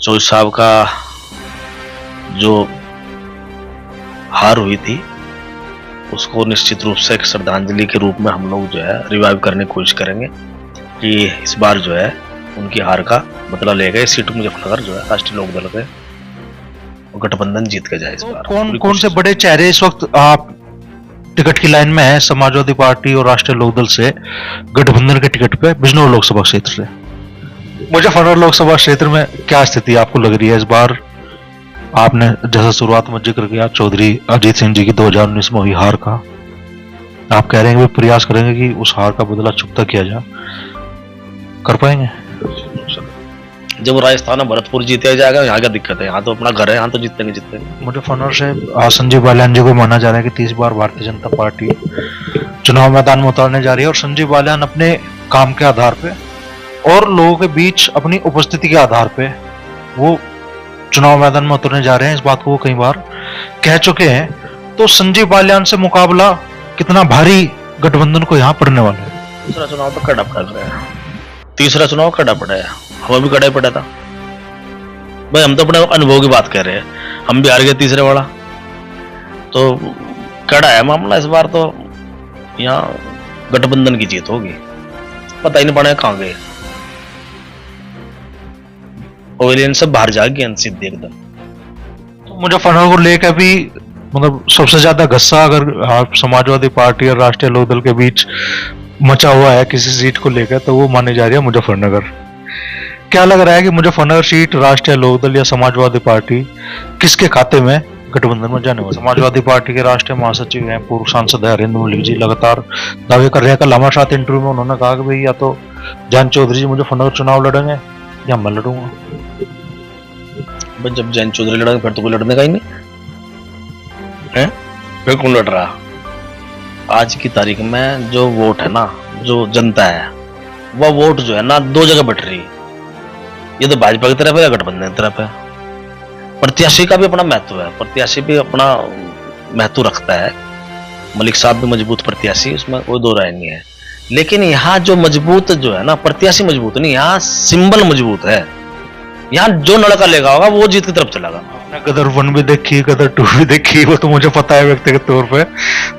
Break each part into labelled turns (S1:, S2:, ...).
S1: चौधरी साहब का जो हार हुई थी उसको निश्चित रूप से एक श्रद्धांजलि के रूप में हम लोग जो है रिवाइव करने की कोशिश करेंगे कि इस बार जो है उनकी हार का बदला ले गए। सीट मुजफ्फरनगर जो है राष्ट्रीय लोकदल के गठबंधन जीत के जाए इस बार।
S2: कौन कौन से बड़े चेहरे इस वक्त आप टिकट की लाइन में है समाजवादी पार्टी और राष्ट्रीय लोकदल से गठबंधन के टिकट पे बिजनौर लोकसभा क्षेत्र से? मुजफ्फरनगर लोकसभा क्षेत्र में क्या स्थिति आपको लग रही है इस बार? आपने जैसा शुरुआत में जिक्र किया चौधरी अजीत सिंह जी की 2019 में हुई हार का, आप कह रहे हैं कि प्रयास करेंगे कि उस हार का बदला चुकता किया जाए, कर पाएंगे?
S1: जब राजस्थान में भरतपुर जीता जाएगा, यहाँ क्या दिक्कत है? यहाँ तो अपना घर है, यहाँ तो जीतेंगे।
S2: मुजफ्फरनगर से संजीव बालियान जी को माना जा रहा है कि 30 बार भारतीय जनता पार्टी चुनाव मैदान में उतारने जा रही है और संजीव बालियान अपने काम के आधार पे और लोगों के बीच अपनी उपस्थिति के आधार पे वो चुनाव मैदान में उतरने जा रहे हैं। इस बात को वो कई बार कह चुके हैं। तो संजीव बालियान से मुकाबला कितना भारी गठबंधन को यहाँ पड़ने वाला है?
S1: दूसरा चुनाव तो कड़ा पड़ रहा है, तीसरा चुनाव कड़ा पड़ा है, हमें भी कड़ा ही पड़ा था भाई। हम तो अपने अनुभव की बात कर रहे हैं, हम भी हार गए तीसरे वाला, तो कड़ा है मामला इस बार। तो यहाँ गठबंधन की जीत होगी, पता ही नहीं पड़ा कहाँ गए। ओवेलियन सब बाहर जा गए सीधे एकदम।
S2: तो मुजफ्फरनगर को लेकर भी मतलब सबसे ज्यादा गुस्सा अगर आप समाजवादी पार्टी और राष्ट्रीय लोकदल के बीच मचा हुआ है किसी सीट को लेकर तो वो मानी जा रही है मुजफ्फरनगर। क्या लग रहा है कि मुजफ्फरनगर सीट राष्ट्रीय लोकदल या समाजवादी पार्टी किसके खाते में गठबंधन में जाने वाली? समाजवादी पार्टी के राष्ट्रीय महासचिव हैं पूर्व सांसद है हरेंद्र मलिक जी, लगातार दावे कर रहे हैं। कल हमारे साथ इंटरव्यू में उन्होंने कहा कि भाई या तो जयंत चौधरी जी मुजफ्फरनगर चुनाव लड़ेंगे या मैं लड़ूंगा।
S1: जब जयंत चौधरी लड़ेंगे फिर तो कोई लड़ने का ही नहीं है, फिर कौन लड़ रहा? आज की तारीख में जो वोट है ना, जो जनता है, वह वोट जो है ना दो जगह बट रही है। ये तो भाजपा की तरफ है या गठबंधन की तरफ है। प्रत्याशी का भी अपना महत्व है, प्रत्याशी भी अपना महत्व रखता है। मलिक साहब भी मजबूत प्रत्याशी, उसमें कोई दो राय नहीं है। लेकिन यहाँ जो मजबूत जो है ना, प्रत्याशी मजबूत नहीं, यहाँ सिंबल मजबूत है। यहाँ जो लड़का लेगा होगा वो जीत की तरफ चलेगा।
S2: आपने गदर 1 भी देखी, गदर 2 भी देखी, वो तो मुझे पता है व्यक्तिगत तौर पे।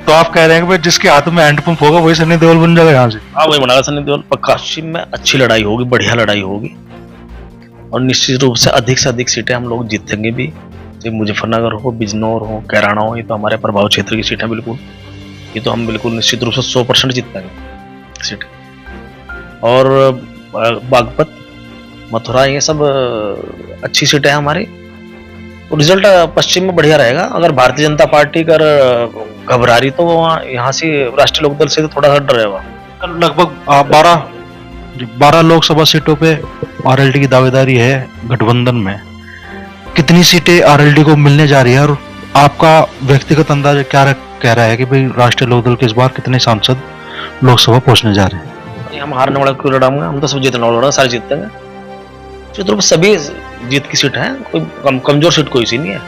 S2: तो आप कह रहे हैं कि जिसके हाथ में हैंड पंप होगा वही सनी देओल बन जाएगा यहाँ से?
S1: हाँ, वही बनाएगा सनी देओल पक्का। पश्चिम में अच्छी लड़ाई होगी, बढ़िया लड़ाई होगी और निश्चित रूप से अधिक सीटें हम लोग जीतेंगे भी। चाहे मुजफ्फरनगर हो, बिजनौर हो, कैराना हो, ये तो हमारे प्रभाव क्षेत्र की सीट है बिल्कुल। ये तो हम बिल्कुल निश्चित रूप से 100% जीतेंगे सीट। और बागपत, मथुरा, ये सब अच्छी सीटें हैं हमारी। रिजल्ट पश्चिम में बढ़िया रहेगा। अगर भारतीय जनता पार्टी कर घबरा रही तो वहाँ यहाँ से राष्ट्रीय लोकदल से तो थोड़ा सा डरेगा।
S2: लगभग 12 लोकसभा सीटों पे आरएलडी की दावेदारी है गठबंधन में। कितनी सीटें आरएलडी को मिलने जा रही है और आपका व्यक्तिगत अंदाजा क्या कह रहा है कि भाई राष्ट्रीय लोकदल के इस बार कितने सांसद लोकसभा पहुंचने जा रहे हैं?
S1: हम हारने वाला क्यों लड़ाऊंगा, हम तो सब जीतने वाला, सारे जीतेंगे। तो सभी जीत की सीट है, कोई कमजोर सीट कोई सी नहीं है,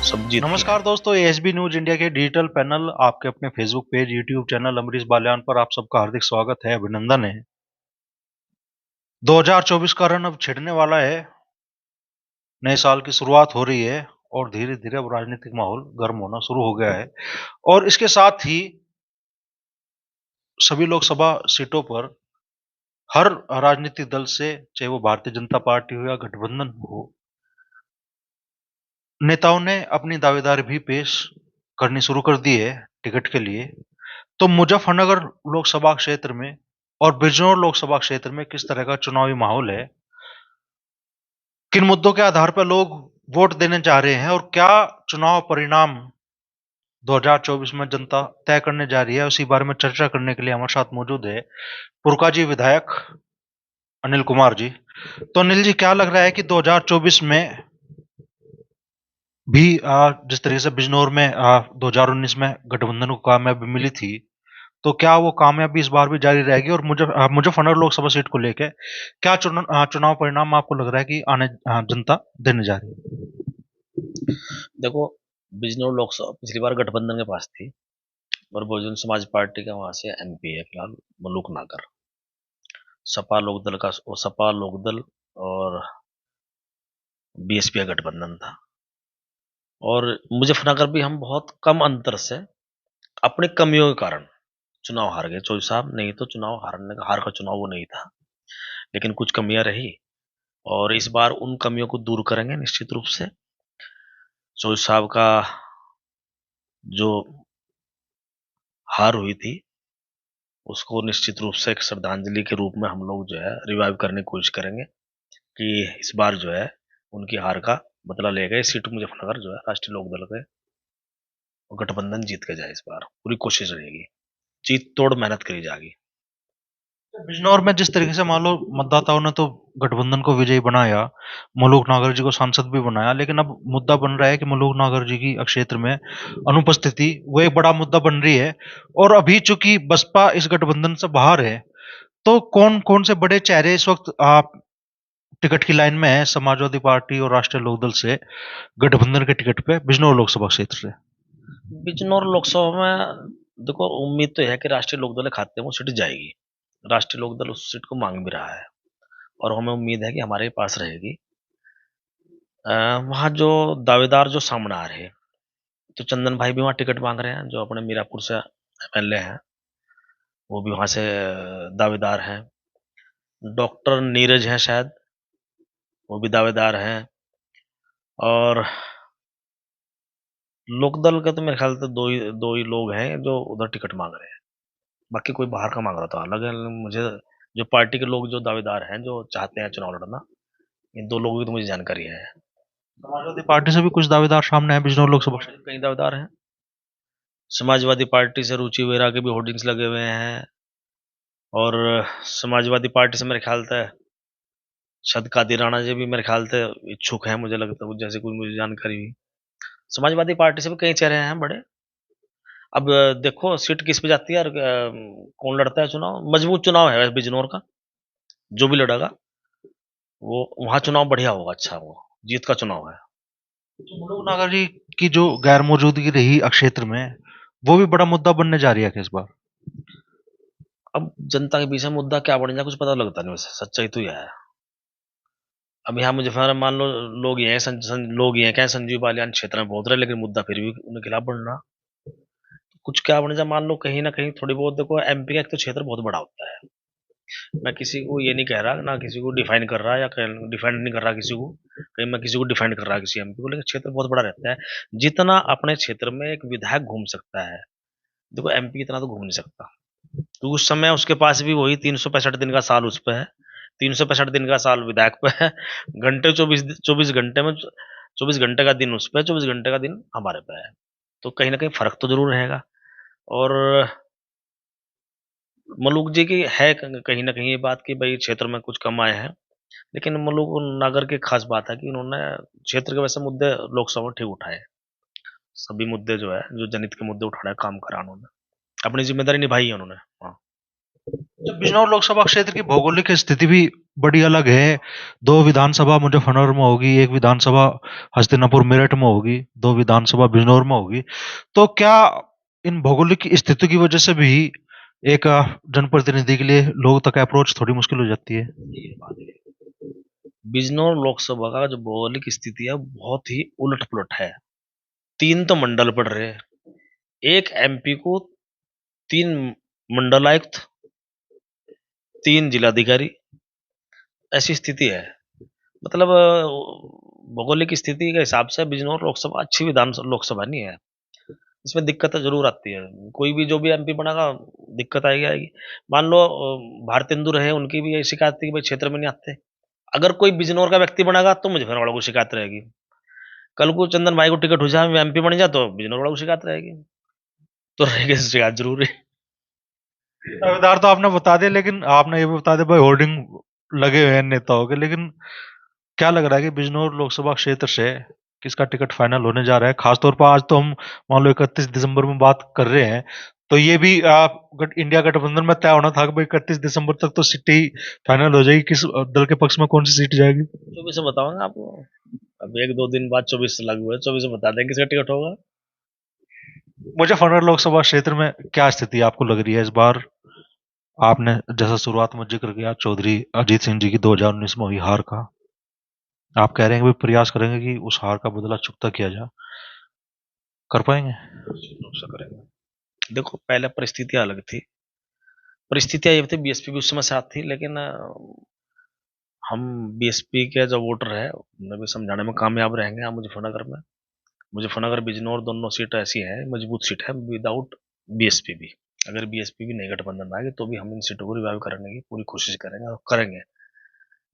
S1: सब जीत।
S2: नमस्कार दोस्तों, एएसबी न्यूज इंडिया के डिजिटल पैनल, आपके अपने Facebook page, YouTube channel Amrish Baliyan पर आप सबका हार्दिक स्वागत है, अभिनंदन है। 2024 का रन अब छिड़ने वाला है, नए साल की शुरुआत हो रही है और धीरे धीरे अब राजनीतिक माहौल गर्म होना शुरू हो गया है। और इसके साथ ही सभी लोकसभा सीटों पर हर राजनीतिक दल से, चाहे वो भारतीय जनता पार्टी हो या गठबंधन हो, नेताओं ने अपनी दावेदारी भी पेश करनी शुरू कर दी है टिकट के लिए। तो मुजफ्फरनगर लोकसभा क्षेत्र में और बिजनौर लोकसभा क्षेत्र में किस तरह का चुनावी माहौल है, किन मुद्दों के आधार पर लोग वोट देने जा रहे हैं और क्या चुनाव परिणाम 2024 में जनता तय करने जा रही है, उसी बारे में चर्चा करने के लिए हमारे साथ मौजूद है पुरकाजी विधायक अनिल कुमार जी। तो अनिल जी, क्या लग रहा है कि 2024 में भी जिस तरीके से बिजनौर में 2019 में गठबंधन को कामयाबी मिली थी, तो क्या वो कामयाबी इस बार भी जारी रहेगी? और मुजफ्फरनगर लोकसभा सीट को लेकर क्या चुनाव परिणाम आपको लग रहा है कि आने जनता देने जा रही है?
S1: देखो, बिजनौर लोकसभा पिछली बार गठबंधन के पास थी और बहुजन समाज पार्टी का वहां से एमपी है फिलहाल मलूक नागर। सपा लोकदल और बीएसपी का गठबंधन था और मुजफ्फरनगर भी हम बहुत कम अंतर से अपनी कमियों के कारण चुनाव हार गए। चौधरी साहब, नहीं तो चुनाव हार का चुनाव वो नहीं था, लेकिन कुछ कमियां रही और इस बार उन कमियों को दूर करेंगे निश्चित रूप से। चौधरी साहब का जो हार हुई थी उसको निश्चित रूप से एक श्रद्धांजलि के रूप में हम लोग जो है रिवाइव करने की कोशिश करेंगे कि इस बार जो है उनकी हार का बदला ले गए। सीट मुजफ्फरनगर जो है राष्ट्रीय लोकदल के गठबंधन जीत के जाए, इस बार पूरी कोशिश रहेगी, जीत तोड़ मेहनत करी जाएगी।
S2: बिजनौर में जिस तरीके से मान लो मतदाताओं ने तो गठबंधन को विजयी बनाया, मलूक नागर जी को सांसद भी बनाया, लेकिन अब मुद्दा बन रहा है कि मलूक नागर जी की क्षेत्र में अनुपस्थिति वो एक बड़ा मुद्दा बन रही है। और अभी चूंकि बसपा इस गठबंधन से बाहर है, तो कौन कौन से बड़े चेहरे इस वक्त आप टिकट की लाइन में है समाजवादी पार्टी और राष्ट्रीय लोकदल से गठबंधन के टिकट पे बिजनौर लोकसभा क्षेत्र से?
S1: बिजनौर लोकसभा में देखो, उम्मीद तो है कि राष्ट्रीय लोकदल के खाते में वो सीट जाएगी। राष्ट्रीय लोकदल उस सीट को मांग भी रहा है और हमें उम्मीद है कि हमारे पास रहेगी। वहाँ जो दावेदार जो सामने आ रहे हैं, तो चंदन भाई भी वहाँ टिकट मांग रहे हैं, जो अपने मीरापुर से एमएलए हैं, वो भी वहाँ से दावेदार हैं। डॉक्टर नीरज हैं शायद, वो भी दावेदार हैं। और लोकदल के तो मेरे ख्याल से दो ही लोग हैं जो उधर टिकट मांग रहे हैं, बाकी कोई बाहर का मांग रहा था अलग है। मुझे जो पार्टी के लोग जो दावेदार हैं जो चाहते हैं चुनाव लड़ना, इन दो लोगों की तो मुझे जानकारी है।
S2: समाजवादी पार्टी से भी कुछ दावेदार सामने है बिजनौर लोकसभा क्षेत्र?
S1: कई दावेदार हैं। समाजवादी पार्टी से रुचि वेरा के भी होर्डिंग्स लगे हुए हैं और समाजवादी पार्टी से मेरे ख्याल से शायद कादिर राणा जी भी मेरे ख्याल से इच्छुक हैं, मुझे लगता है, जैसे कुछ मुझे जानकारी हुई। समाजवादी पार्टी से भी कई चेहरे हैं बड़े। अब देखो सीट किस पे जाती है और कौन लड़ता है चुनाव। मजबूत चुनाव है बिजनौर का, जो भी लड़ेगा वो वहाँ चुनाव बढ़िया होगा, अच्छा होगा, जीत का चुनाव है।
S2: तो मलूक नागर जी की जो गैर मौजूदगी रही क्षेत्र में, वो भी बड़ा मुद्दा बनने जा रही है कि इस बार?
S1: अब जनता के बीच में मुद्दा क्या बन जाए कुछ पता लगता नहीं, वैसे सच्चाई तो यह है। अब यहाँ मुजफ्फर मान लो लोग ये हैं, लोग ये क्या संजीव बालियान क्षेत्र में पहुंच रहे, लेकिन मुद्दा फिर भी उनके खिलाफ बढ़ रहा। कुछ क्या बन जाए, मान लो कहीं ना कहीं थोड़ी बहुत, देखो एमपी का एक तो क्षेत्र बहुत बड़ा होता है। मैं किसी को ये नहीं कह रहा, ना किसी को डिफाइन कर रहा या डिफाइन नहीं कर रहा किसी को, कहीं मैं किसी को डिफाइन कर रहा किसी एमपी को, लेकिन क्षेत्र बहुत बड़ा रहता है। जितना अपने क्षेत्र में एक विधायक घूम सकता है, देखो एमपी इतना तो घूम नहीं सकता, तो उस समय उसके पास भी वही 365 दिन का साल उस पर है, 365 दिन का साल विधायक पे है, घंटे 24 घंटे में 24 घंटे का दिन उस पर, 24 घंटे का दिन हमारे पे है, तो कहीं ना कहीं फर्क तो जरूर रहेगा। और मलूक जी की है कहीं ना कहीं ये बात कि भाई क्षेत्र में कुछ कम आए हैं, लेकिन मलूक नगर की खास बात है कि उन्होंने क्षेत्र के वैसे मुद्दे लोकसभा में ठीक उठाए, सभी मुद्दे जो है जो जनहित के मुद्दे उठाए, काम करा उन्होंने, अपनी जिम्मेदारी निभाई है उन्होंने। हाँ।
S2: जब बिजनौर लोकसभा क्षेत्र की भौगोलिक स्थिति भी बड़ी अलग है, दो विधानसभा मुजफ्फरनगर में होगी, एक विधानसभा हस्तिनापुर मेरठ में होगी, दो विधानसभा बिजनौर में होगी, तो क्या इन भौगोलिक स्थिति की वजह से भी एक जनप्रतिनिधि के लिए लोगों तक अप्रोच थोड़ी मुश्किल हो जाती है?
S1: ये बात है। बिजनौर लोकसभा का जो भौगोलिक स्थिति है बहुत ही उलट पुलट है। 3 तो मंडल पड़ रहे हैं, एक एमपी को 3 मंडलायुक्त, 3 जिलाधिकारी, ऐसी स्थिति है। मतलब भौगोलिक स्थिति के हिसाब से बिजनौर लोकसभा अच्छी विधान लोकसभा नहीं है, इसमें दिक्कतें जरूर आती है। कोई भी जो भी एमपी बनेगा दिक्कत आएगी। मान लो भारतेंदु रहे, उनकी भी यही शिकायत थी कि भाई क्षेत्र में नहीं आते। अगर कोई बिजनौर का व्यक्ति बनेगा तो मुजफ्फरनगढ़ को शिकायत रहेगी, कल को चंदन भाई को टिकट हो जाए एमपी बन जाए तो बिजनौर को शिकायत रहेगी, तो रहेगी शिकायत जरूर है।
S2: दावेदार तो आपने बता दिया, लेकिन आपने ये भी बता दिया भाई होर्डिंग लगे हुए हैं नेताओं के, लेकिन क्या लग रहा है कि बिजनौर लोकसभा क्षेत्र से किसका टिकट फाइनल होने जा रहा है? खासतौर पर आज तो हम मान लो 31 दिसंबर में बात कर रहे हैं, तो ये भी इंडिया गठबंधन में तय होना था कि भाई 31 दिसंबर तक तो सीट ही फाइनल हो जाएगी, किस दल के पक्ष में कौन सी सीट जाएगी?
S1: 24 से बताऊंगा आपको, अब 1-2 दिन बाद 24 से लागू है, 24 से बता दें किसका टिकट होगा।
S2: मुजफ्फरनगर लोकसभा क्षेत्र में क्या स्थिति आपको लग रही है इस बार? आपने जैसा शुरुआत में जिक्र किया चौधरी अजीत सिंह जी की 2019 में हुई हार का, आप कह रहे हैं कि भाई प्रयास करेंगे कि उस हार का बदला चुकता किया जाए, कर पाएंगे?
S1: निश्चित रूप से करेंगे। देखो पहले परिस्थितियां अलग थी, परिस्थितियां ये थी, बीएसपी भी उस समय साथ थी, लेकिन हम बीएसपी के जो वोटर है उन्हें भी समझाने में कामयाब रहेंगे। यहाँ मुजफ्फरनगर में, मुजफ्फरनगर बिजनौर दोनों सीट ऐसी है, मजबूत सीट है विदाउट बीएसपी भी। अगर बीएसपी भी नहीं गठबंधन में आएगी तो भी हम इन सीटों को रिवाइव करने की पूरी कोशिश करेंगे और करेंगे।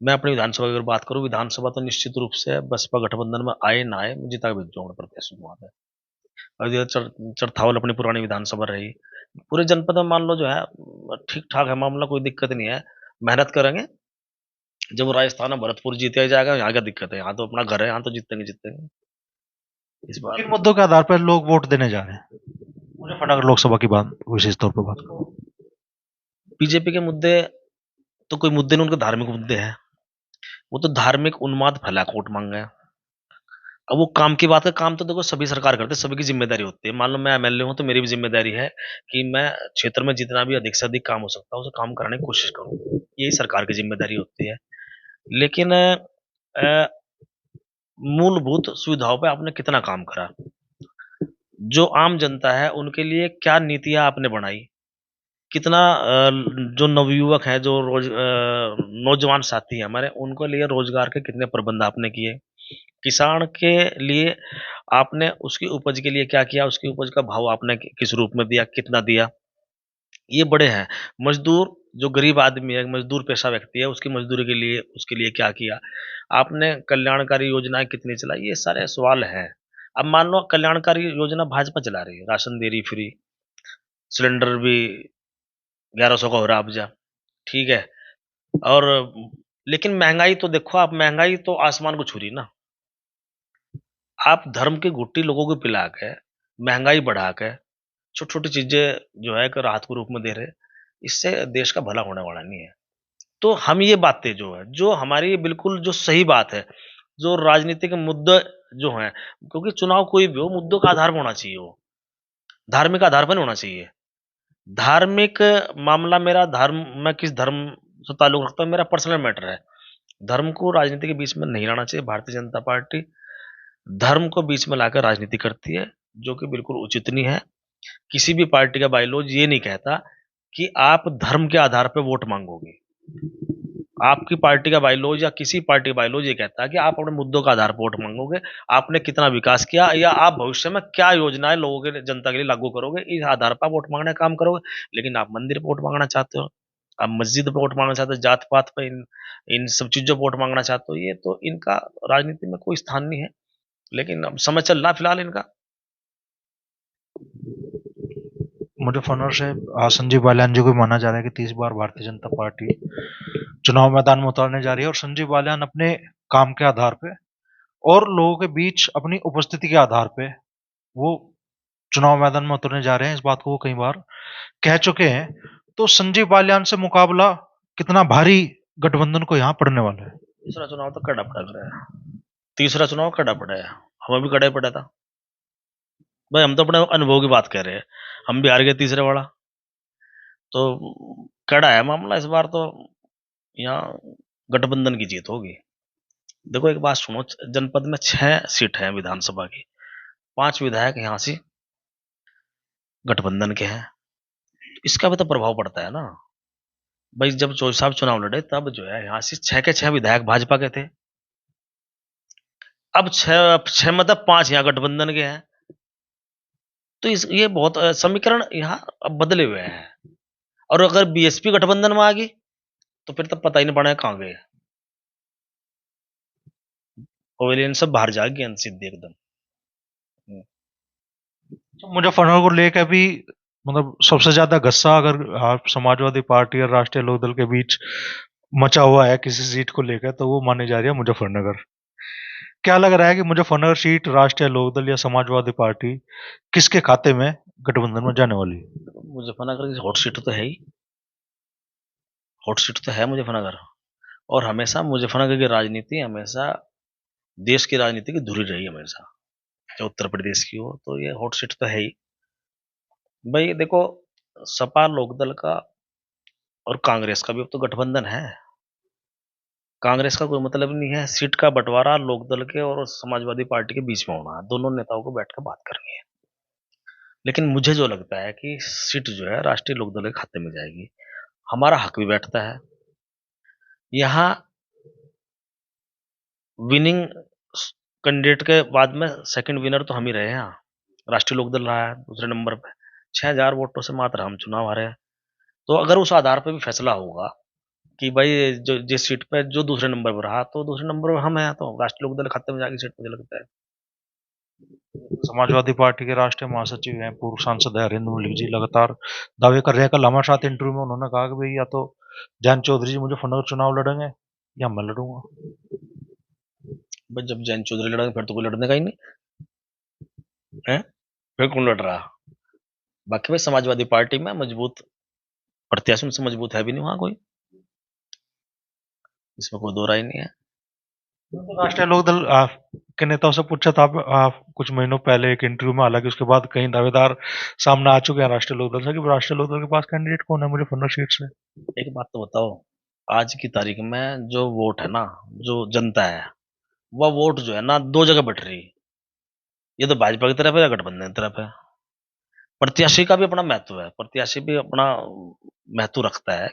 S1: मैं अपनी विधानसभा की अगर बात करूं, विधानसभा तो निश्चित रूप से बसपा गठबंधन में आए ना आए, मैं जिता के भेज दूंगा प्रत्याशी को वहां पे। और ये चरथावल अपनी पुरानी विधानसभा रही, पूरे जनपद में मान लो जो है ठीक ठाक है मामला, कोई दिक्कत नहीं है, मेहनत करेंगे। जब राजस्थान में भरतपुर जीत ही जाएगा, यहाँ क्या दिक्कत है, यहाँ तो अपना घर है, यहाँ तो जीतेंगे जीतेंगे इस बार।
S2: किन मुद्दों के आधार पर लोग वोट देने जा रहे हैं? मुजफ्फरनगर लोकसभा की बात विशेष तौर पर बात करूं।
S1: बीजेपी के मुद्दे तो कोई मुद्दे नहीं, उनके धार्मिक मुद्दे हैं। वो तो धार्मिक उन्माद फैला वोट मांग गए। अब वो काम की बात है, काम तो देखो सभी सरकार करते हैं, सभी की जिम्मेदारी होती है। मान लो मैं एमएलए हूं तो मेरी भी जिम्मेदारी है कि मैं क्षेत्र में जितना भी अधिक से अधिक काम हो सकता है उसे काम कराने की कोशिश करूं, यही सरकार की जिम्मेदारी होती है। लेकिन मूलभूत सुविधाओं पे आपने कितना काम करा, जो आम जनता है उनके लिए क्या नीतियां आपने बनाई, कितना जो नवयुवक हैं, जो नौजवान साथी हैं हमारे, उनके लिए रोजगार के कितने प्रबंध आपने किए, किसान के लिए आपने उसकी उपज के लिए क्या किया, उसकी उपज का भाव आपने किस रूप में दिया, कितना दिया, ये बड़े हैं। मजदूर, जो गरीब आदमी है, मजदूर पेशा व्यक्ति है, उसकी मजदूरी के लिए उसके लिए क्या किया आपने, कल्याणकारी योजनाएं कितनी चलाई, ये सारे सवाल हैं। अब मान लो कल्याणकारी योजना भाजपा चला रही है, राशन दे रही फ्री, सिलेंडर भी 1100 का हो रहा अब जा, ठीक है। और लेकिन महंगाई तो देखो आप, महंगाई तो आसमान को छू रही ना। आप धर्म की घुट्टी लोगों को पिला के, महंगाई बढ़ा के, छोटी छोटी चीजें जो है एक राहत के रूप में दे रहे, इससे देश का भला होने वाला नहीं है। तो हम ये बातें जो है, जो हमारी बिल्कुल जो सही बात है, जो राजनीतिक मुद्दे जो हैं, क्योंकि चुनाव कोई भी हो मुद्दों का आधार पर होना चाहिए, वो धार्मिक आधार पर नहीं होना चाहिए। धार्मिक मामला मेरा, धर्म मैं किस धर्म से ताल्लुक रखता हूँ मेरा पर्सनल मैटर है। धर्म को राजनीति के बीच में नहीं लाना चाहिए। भारतीय जनता पार्टी धर्म को बीच में लाकर राजनीति करती है, जो कि बिल्कुल उचित नहीं है। किसी भी पार्टी का बायलॉज ये नहीं कहता कि आप धर्म के आधार पर वोट मांगोगे। आपकी पार्टी का बायलॉज या किसी पार्टी का बायलॉज ये कहता है कि आप अपने मुद्दों का आधार पर वोट मांगोगे, आपने कितना विकास किया या आप भविष्य में क्या योजनाएं लोगों के जनता के लिए लागू करोगे, इस आधार पर वोट मांगने का काम करोगे। लेकिन आप मंदिर पर वोट मांगना चाहते हो, आप मस्जिद पर वोट मांगना चाहते हो, जात पात पर इन सब चीजों पर वोट मांगना चाहते हो, ये तो इनका राजनीति में कोई स्थान नहीं है। लेकिन अब समय चल रहा फिलहाल इनका।
S2: मुजफ्फरनगर से संजीव बालियान जी को माना जा रहा है कि 30 बार भारतीय जनता पार्टी चुनाव मैदान में उतारने जा रही है, और संजीव बालियान अपने काम के आधार पे और लोगों के बीच अपनी उपस्थिति के आधार पे वो चुनाव मैदान में उतरने जा रहे हैं। इस बात को वो कई बार कह चुके हैं। तो संजीव बालियान से मुकाबला कितना भारी गठबंधन को यहाँ पड़ने वाला है?
S1: तीसरा चुनाव तो कड़ा पड़ा रहा है, तीसरा चुनाव कड़ा पड़ा है, हमें भी कड़ा ही पड़ा था भाई। हम तो अपने अनुभव की बात कर रहे हैं, हम भी हार गए तीसरे वाला। तो कड़ा है मामला इस बार तो, यहाँ गठबंधन की जीत होगी। देखो एक बात सुनो, जनपद में 6 सीट है विधानसभा की, 5 विधायक यहाँ से गठबंधन के हैं, इसका भी तो प्रभाव पड़ता है ना भाई। जब चौधरी साहब चुनाव लड़े तब जो है यहाँ से 6 के 6 विधायक भाजपा के थे, अब 6 मतलब 5 यहाँ गठबंधन के हैं। तो ये बहुत समीकरण यहाँ अब बदले हुए हैं। और अगर बीएसपी गठबंधन में आ गई तो फिर तब पता ही नहीं पड़ेगा कहाँ गए, पवेलियन सब बाहर जाएगी सीधी एकदम।
S2: तो मुजफ्फरनगर को लेकर भी मतलब सबसे ज्यादा गुस्सा अगर आप समाजवादी पार्टी और राष्ट्रीय लोकदल के बीच मचा हुआ है किसी सीट को लेकर, तो वो मानी जा रही है मुजफ्फरनगर। क्या लग रहा है कि मुजफ्फरनगर सीट राष्ट्रीय लोकदल या समाजवादी पार्टी किसके खाते में गठबंधन में जाने वाली है?
S1: मुजफ्फरनगर की हॉट सीट तो है ही, हॉट सीट तो है मुजफ्फरनगर। और हमेशा मुजफ्फरनगर की राजनीति हमेशा देश की राजनीति की धुरी रही हमेशा, चाहे उत्तर प्रदेश की हो, तो ये हॉट सीट तो है ही भाई। देखो सपा लोकदल का और कांग्रेस का भी अब तो गठबंधन है, कांग्रेस का कोई मतलब नहीं है, सीट का बंटवारा लोकदल के और समाजवादी पार्टी के बीच में होना है, दोनों नेताओं को बैठ कर बात करनी है। लेकिन मुझे जो लगता है कि सीट जो है राष्ट्रीय लोकदल के खाते में जाएगी, हमारा हक भी बैठता है। यहाँ विनिंग कैंडिडेट के बाद में सेकंड विनर तो हम ही रहे हैं। राष्ट्रीय लोकदल रहा है दूसरे नंबर पे, 6000 वोटों से मात्र हम चुनाव हारे हैं। तो अगर उस आधार पे भी फैसला होगा कि भाई जो जिस सीट पे जो दूसरे नंबर पर रहा तो दूसरे नंबर पर हम हैं, तो राष्ट्रीय लोकदल खाते में जाएगी सीट, मुझे लगता है।
S2: समाजवादी पार्टी के राष्ट्रीय महासचिव हैं पूर्व सांसद है हरेंद्र मलिक जी, लगातार दावे कर रहे हैं। कल हमारे साथ इंटरव्यू में उन्होंने कहा कि भाई या तो जयंत चौधरी जी मुजफ्फरनगर चुनाव लड़ेंगे या मैं लड़ूंगा।
S1: बस जब जयंत चौधरी लड़ेंगे फिर तो कोई लड़ने का ही नहीं है, फिर कौन लड़ रहा। बाकी भाई समाजवादी पार्टी में मजबूत प्रत्याशी से मजबूत है भी नहीं वहां कोई, इसमें कोई दो राय नहीं है।
S2: तो राष्ट्रीय लोकदल के नेताओं से पूछा था कुछ महीनों पहले एक इंटरव्यू में, हालांकि उसके बाद कई दावेदार सामने आ चुके हैं राष्ट्रीय लोकदल से कि राष्ट्रीय लोकदल के पास कैंडिडेट कौन है मुजफ्फरनगर सीट से।
S1: एक बात तो बताओ, आज की तारीख में जो वोट है ना, जो जनता है, वह वोट जो है ना दो जगह बट रही है। ये तो भाजपा की तरफ है या गठबंधन की तरफ है। प्रत्याशी का भी अपना महत्व है, प्रत्याशी भी अपना महत्व रखता है।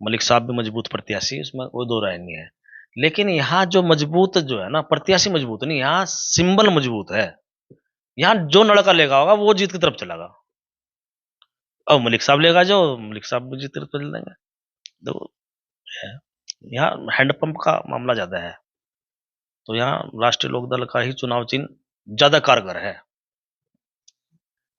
S1: मलिक साहब भी मजबूत प्रत्याशी, उसमें कोई दो राय नहीं है। लेकिन यहाँ जो मजबूत जो है ना, प्रत्याशी मजबूत नहीं, यहाँ सिंबल मजबूत है। यहाँ जो लड़का लेगा होगा वो जीत की तरफ चलेगा, और मलिक साहब लेगा जो, मलिक साहब भी जीत की तरफ चल देंगे। तो है, यहाँ हैंडपंप का मामला ज्यादा है, तो यहाँ राष्ट्रीय लोकदल का ही चुनाव चिन्ह ज्यादा कारगर है।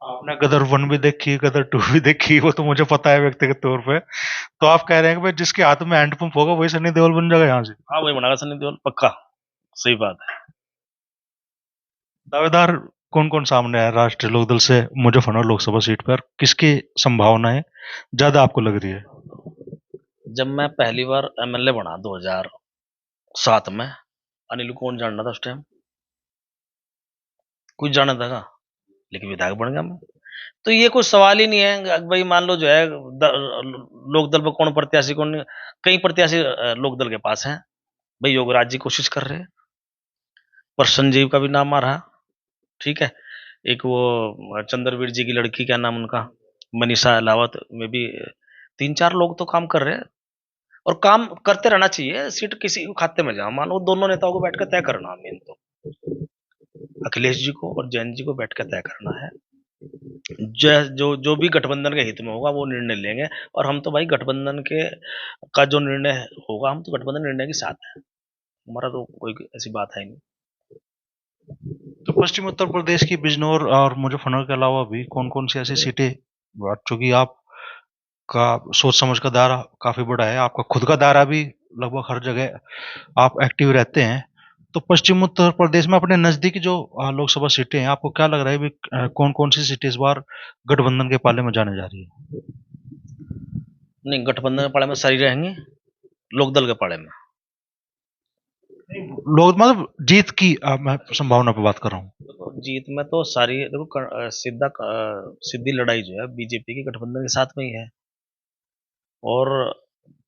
S2: आपने गदर 1 भी देखी, गदर 2 भी देखी, वो तो मुझे पता है व्यक्तिगत तौर पे। तो आप कह रहे हैं कि भाई जिसके हाथ में हैंडपंप होगा वही सनी देओल बन जाएगा यहाँ से।
S1: हाँ वही बनागा सनी देओल, पक्का, सही बात है।
S2: दावेदार कौन कौन सामने है राष्ट्रीय लोकदल से मुजफ्फरनगर लोकसभा सीट पर, किसकी संभावनाएं ज्यादा आपको लग रही है।
S1: जब मैं पहली बार एमएलए बना 2007 में, अनिल को कौन जानना था उस टाइम, कुछ जाना था का? लेकिन विधायक बन गया मैं। तो ये कोई सवाल ही नहीं है भाई, मान लो जो है लोकदल पर कौन प्रत्याशी कौन नहीं, कई प्रत्याशी लोकदल के पास हैं। भाई योगराज जी कोशिश कर रहे हैं, पर संजीव का भी नाम आ रहा, ठीक है। एक वो चंद्रवीर जी की लड़की, क्या नाम उनका, मनीषा अलावत में भी 3-4 लोग तो काम कर रहे हैं, और काम करते रहना चाहिए। सीट किसी को खाते में जाओ, मान लो दोनों नेताओं को बैठ कर तय करना, मेन तो अखिलेश जी को और जयंत जी को बैठ कर तय करना है। जो जो भी गठबंधन के हित में होगा वो निर्णय लेंगे, और हम तो भाई गठबंधन के का जो निर्णय होगा, हम तो गठबंधन निर्णय के साथ हैं, हमारा तो कोई ऐसी बात है नहीं।
S2: तो पश्चिमी उत्तर प्रदेश की बिजनौर और मुजफ्फरनगर के अलावा भी कौन कौन सी ऐसी सीटें, चूंकि आपका सोच समझ का दायरा काफी बड़ा है, आपका खुद का दायरा भी लगभग हर जगह आप एक्टिव रहते हैं, तो पश्चिम उत्तर प्रदेश में अपने नजदीकी जो लोकसभा सीटें हैं, आपको क्या लग रहा है भी कौन कौन सी सीटें इस बार गठबंधन के पाले में जाने जा रही है।
S1: नहीं, गठबंधन के पाले में सारी रहेंगी, लोकदल के पाले में
S2: लोग मतलब जीत की मैं संभावना पे बात कर रहा हूँ।
S1: देखो, जीत में तो सारी देखो सीधी लड़ाई जो है बीजेपी की गठबंधन के साथ में ही है, और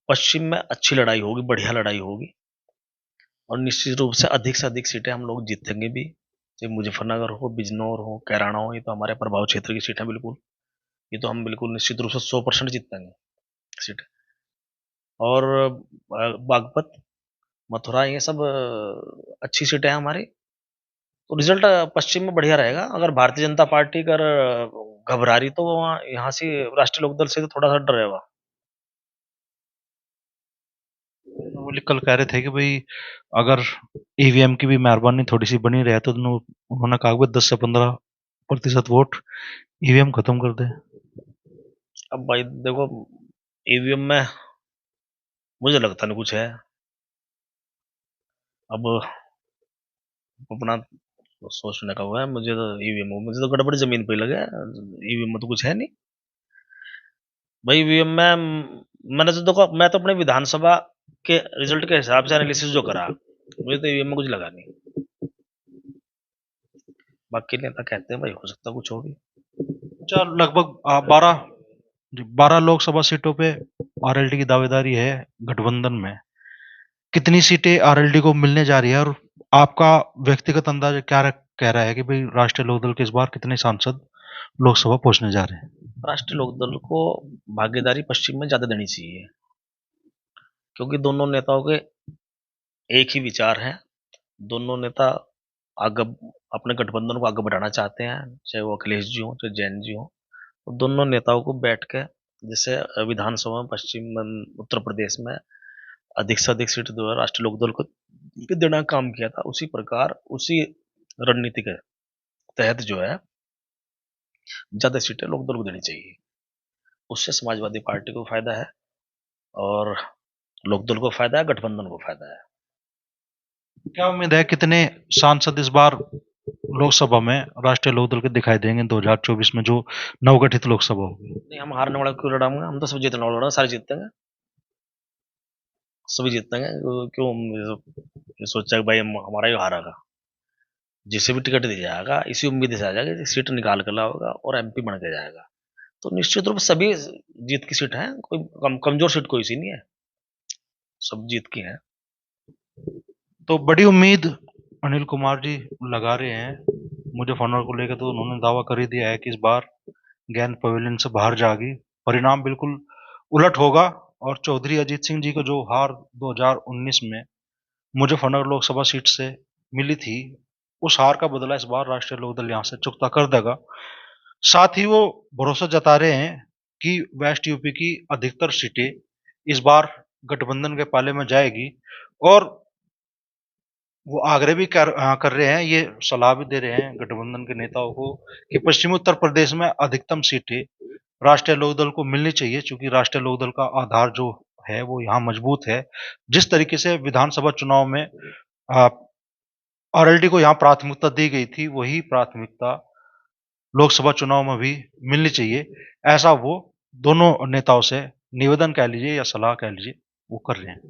S1: पश्चिम में अच्छी लड़ाई होगी, बढ़िया लड़ाई होगी, और निश्चित रूप से अधिक सीटें हम लोग जीतेंगे भी। चाहे मुजफ्फरनगर हो, बिजनौर हो, कैराना हो, ये तो हमारे प्रभाव क्षेत्र की सीट है बिल्कुल, ये तो हम बिल्कुल निश्चित रूप से 100% जीतेंगे सीट। और बागपत, मथुरा, ये सब अच्छी सीटें हैं हमारी, तो रिजल्ट पश्चिम में बढ़िया रहेगा। अगर भारतीय जनता पार्टी अगर घबरा रही तो वहाँ यहाँ से राष्ट्रीय लोकदल से तो थोड़ा सा डरेगा।
S2: वो कल कह रहे थे कि भाई अगर ईवीएम की भी मेहरबानी थोड़ी सी बनी रहे तो उन्होंने कहा कि 10 से 15% वोट ईवीएम खत्म कर दे।
S1: अब भाई देखो, ईवीएम में मुझे लगता नहीं कुछ है। अब अपना सोचने का हुआ है, मुझे तो ईवीएम, मुझे तो गड़बड़ जमीन पे ही लगे, ईवीएम में तो कुछ है नहीं भाई। ईवीएम में मैंने तो देखो, मैं तो अपने विधानसभा के रिजल्ट के हिसाब से एनालिसिस जो करा, मुझे तो ईवीएम में कुछ लगा नहीं। बाकी नेता कहते हैं भाई हो सकता कुछ हो भी।
S2: अच्छा, लगभग 12 लोकसभा सीटों पे आरएलडी की दावेदारी है गठबंधन में। कितनी सीटें आरएलडी को मिलने जा रही है और आपका व्यक्तिगत अंदाजा कह रहा है कि भाई राष्ट्रीय लोकदल के इस बार कितने सांसद लोकसभा पहुंचने जा रहे हैं?
S1: राष्ट्रीय लोकदल को भागीदारी पश्चिम में ज्यादा देनी चाहिए, क्योंकि दोनों नेताओं के एक ही विचार है। दोनों नेता आगे अपने गठबंधन को आगे बढ़ाना चाहते हैं, चाहे वो अखिलेश जी हो चाहे जैन जी हो। तो दोनों नेताओं को बैठ के, जैसे विधानसभा में उत्तर प्रदेश में अधिक से अधिक सीट जो है राष्ट्रीय लोकदल को देना काम किया था, उसी प्रकार उसी रणनीति के तहत जो है ज्यादा सीटें लोकदल को देनी चाहिए। उससे समाजवादी पार्टी को फायदा है और लोकदल को फायदा है, गठबंधन को फायदा है।
S2: क्या उम्मीद है कितने सांसद इस बार लोकसभा में राष्ट्रीय लोकदल के दिखाई देंगे 2024 में जो नवगठित लोकसभा होगी?
S1: नहीं, हम हारने वाला क्यों लड़ाऊंगे, हम तो सब जीतने वाला लड़ाऊंगे, सारे जीतेंगे, सभी जीतेंगे। क्यों सोचा कि भाई हमारा ही हारेगा? जिसे भी टिकट दिया जाएगा इसी उम्मीद से आ जाएगा कि सीट निकाल कर लाओगा और एमपी बन के जाएगा। तो निश्चित रूप से सभी जीत की सीट है, कोई कमजोर सीट कोई सी नहीं है, सब जीत की है।
S2: तो बड़ी उम्मीद अनिल कुमार जी लगा रहे हैं मुजफ्फरनगर को लेकर। तो उन्होंने दावा कर ही दिया है कि इस बार गेंद पवेलियन से बाहर जाएगी, परिणाम बिल्कुल उलट होगा। और चौधरी अजीत सिंह जी को जो हार 2019 में मुजफ्फरनगर लोकसभा सीट से मिली थी, उस हार का बदला इस बार राष्ट्रीय लोकदल यहां से चुकता कर देगा। साथ ही वो भरोसा जता रहे हैं कि वेस्ट यूपी की अधिकतर सीटें इस बार गठबंधन के पाले में जाएगी। और वो आग्रह भी कर रहे हैं, ये सलाह भी दे रहे हैं गठबंधन के नेताओं को कि पश्चिमी उत्तर प्रदेश में अधिकतम सीटें राष्ट्रीय लोकदल को मिलनी चाहिए, क्योंकि राष्ट्रीय लोकदल का आधार जो है वो यहाँ मजबूत है। जिस तरीके से विधानसभा चुनाव में आरएलडी को यहाँ प्राथमिकता दी गई थी, वही प्राथमिकता लोकसभा चुनाव में भी मिलनी चाहिए। ऐसा वो दोनों नेताओं से निवेदन कह लीजिए या सलाह कह लीजिए वो कर रहे हैं।